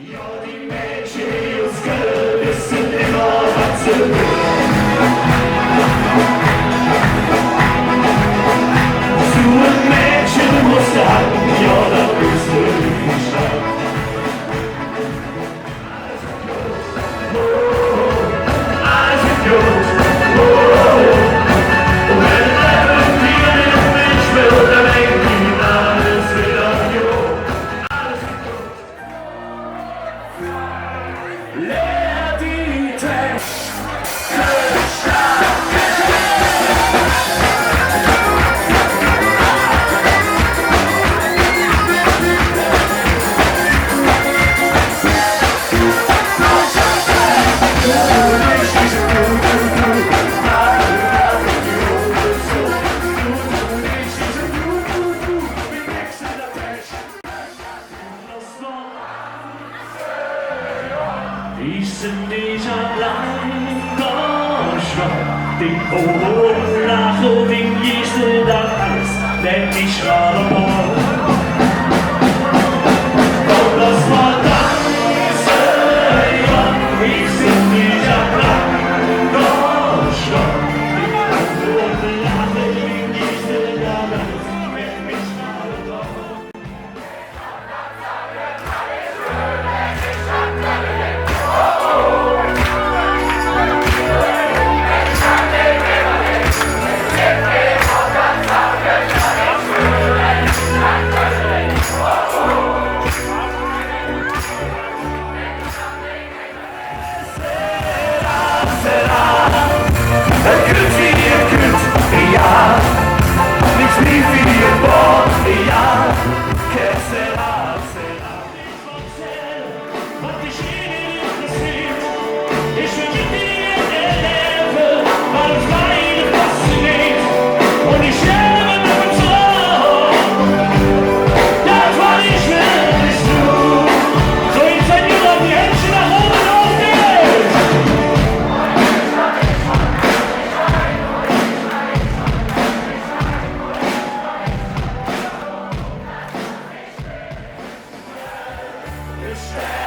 Ja, die Mädchen, die uns können, wissen immer, was sie will. Zu einem Mädchen musst du halten, ja, da bist du nicht stark. Alles wird gut, und wenn irgendwie ein Mensch will, dann denkt ihn alles wieder gut. Alles wird gut. Leer die Tasche. Die sind nicht allein, den oben lachen, den gehst dann alles, denn ich gerade wohl. Und das war ganze Jahr, ich sind nicht allein, Deutschland. Den oben lachen, den gehst dann alles, denn ich gerade wohl. Stand